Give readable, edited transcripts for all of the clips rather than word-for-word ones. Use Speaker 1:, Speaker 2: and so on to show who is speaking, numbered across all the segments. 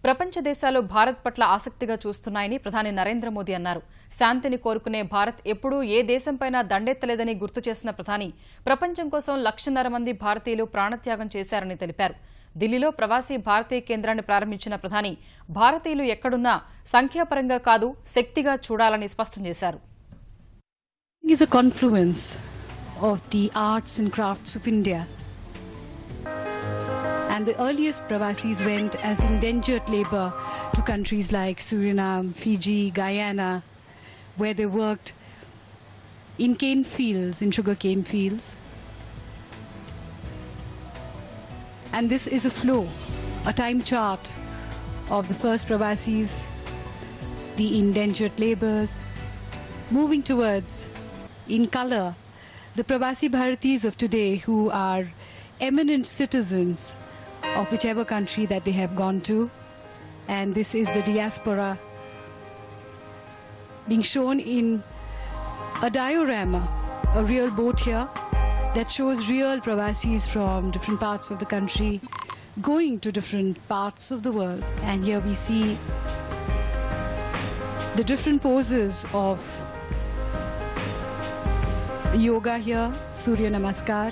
Speaker 1: ప్రపంచ దేశాలు భారత్ పట్ల ఆసక్తిగా చూస్తున్నాయని ప్రధాని నరేంద్ర మోదీ అన్నారు. శాంతిని కోరుకునే భారత్ ఎప్పుడూ ఏ దేశంపైనా దండెత్తలేదని గుర్తు చేసిన ప్రధాని ప్రపంచం కోసం 1.5 మంది భారతీయులు ప్రాణత్యాగం చేశారని తెలిపారు. ఢిల్లీలో ప్రవాసీ భారతీయ కేంద్రాన్ని ప్రారంభించిన ప్రధాని భారతీయులు ఎక్కడున్నా సంఖ్యాపరంగా కాదు శక్తిగా చూడాలని స్పష్టం చేశారు.
Speaker 2: is a confluence of the arts and crafts of India. And the earliest Pravasis went as indentured labor to countries like Suriname, Fiji, Guyana, where they worked in cane fields, in sugar cane fields. And this is a flow, a time chart of the first Pravasis, the indentured laborers, moving towards, in color, the Pravasi Bharatis of today who are eminent citizens of whichever country that they have gone to. And this is the diaspora being shown in a diorama, a real boat here that shows real Pravasis from different parts of the country going to different parts of the world. And here we see the different poses of yoga here, Surya Namaskar,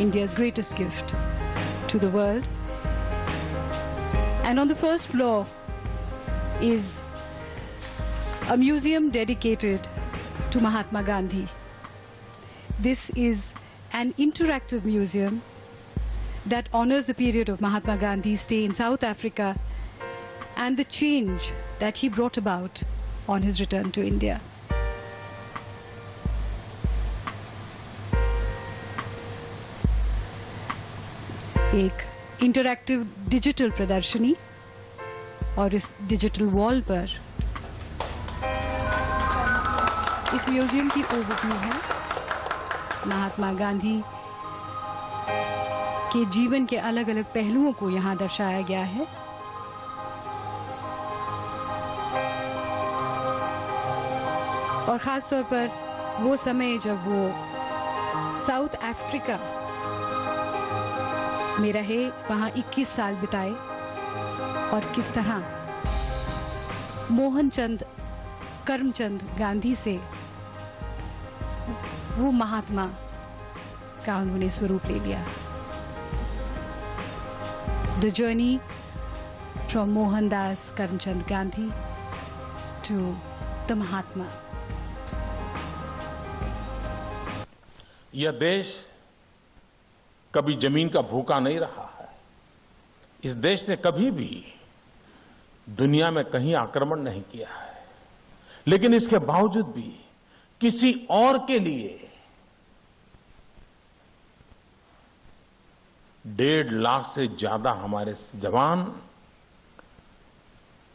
Speaker 2: India's greatest gift to the world. And on the first floor is a museum dedicated to Mahatma Gandhi. This is an interactive museum that honors the period of Mahatma Gandhi's stay in South Africa and the change that he brought about on his return to India. एक interactive digital प्रदर्शनी और इस digital wall पर इस museum की overview है। महात्मा गांधी के जीवन के अलग अलग पहलुओं को यहाँ दर्शाया गया है। और खास तौर पर वो समय जब वो साउथ अफ्रीका में रहे, वहाँ 21 साल बिताए और किस तरह मोहनचंद करमचंद गांधी से वो महात्मा का उन्होंने स्वरूप ले लिया। The journey from Mohandas Karamchand Gandhi to the Mahatma.
Speaker 3: यह देश कभी जमीन का भूखा नहीं रहा है। इस देश ने कभी भी दुनिया में कहीं आक्रमण नहीं किया है, लेकिन इसके बावजूद भी किसी और के लिए 1.5 लाख से ज्यादा हमारे जवान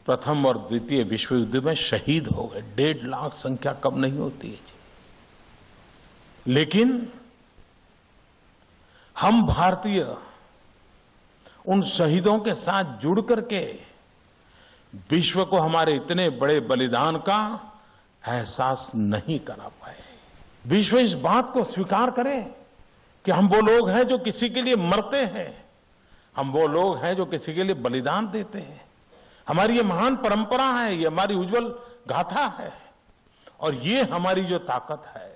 Speaker 3: प्रथम और द्वितीय विश्व युद्ध में शहीद हो गए। 1.5 लाख संख्या कम नहीं होती है जी। लेकिन हम भारतीय उन शहीदों के साथ जुड़ करके विश्व को हमारे इतने बड़े बलिदान का एहसास नहीं करा पाए। विश्व इस बात को स्वीकार करे कि हम वो लोग हैं जो किसी के लिए मरते हैं, हम वो लोग हैं जो किसी के लिए बलिदान देते हैं। हमारी ये महान परंपरा है, ये हमारी उज्जवल गाथा है और ये हमारी जो ताकत है,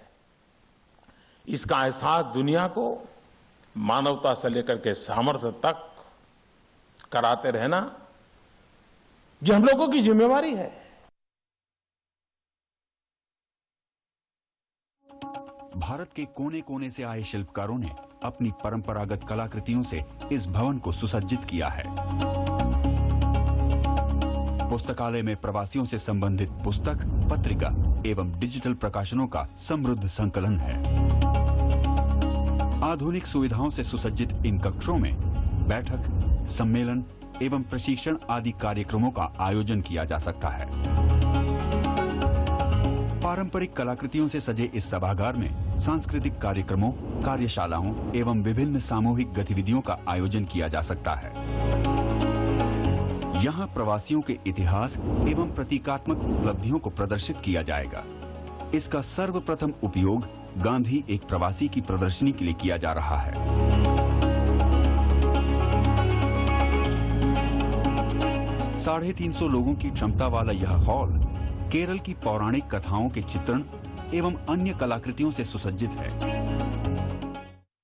Speaker 3: इसका एहसास दुनिया को मानवता से लेकर के सामर्थ्य तक कराते रहना, ये हम लोगों की जिम्मेवारी है।
Speaker 4: भारत के कोने कोने से आए शिल्पकारों ने अपनी परंपरागत कलाकृतियों से इस भवन को सुसज्जित किया है। पुस्तकालय में प्रवासियों से संबंधित पुस्तक, पत्रिका एवं डिजिटल प्रकाशनों का समृद्ध संकलन है। आधुनिक सुविधाओं से सुसज्जित इन कक्षों में बैठक, सम्मेलन एवं प्रशिक्षण आदि कार्यक्रमों का आयोजन किया जा सकता है। पारंपरिक कलाकृतियों से सजे इस सभागार में सांस्कृतिक कार्यक्रमों, कार्यशालाओं एवं विभिन्न सामूहिक गतिविधियों का आयोजन किया जा सकता है। यहाँ प्रवासियों के इतिहास एवं प्रतीकात्मक उपलब्धियों को प्रदर्शित किया जाएगा। इसका सर्वप्रथम उपयोग गांधी एक प्रवासी की प्रदर्शनी के लिए किया जा रहा है। 350 लोगों की क्षमता वाला यह हॉल केरल की पौराणिक कथाओं के चित्रण एवं अन्य कलाकृतियों से सुसज्जित है।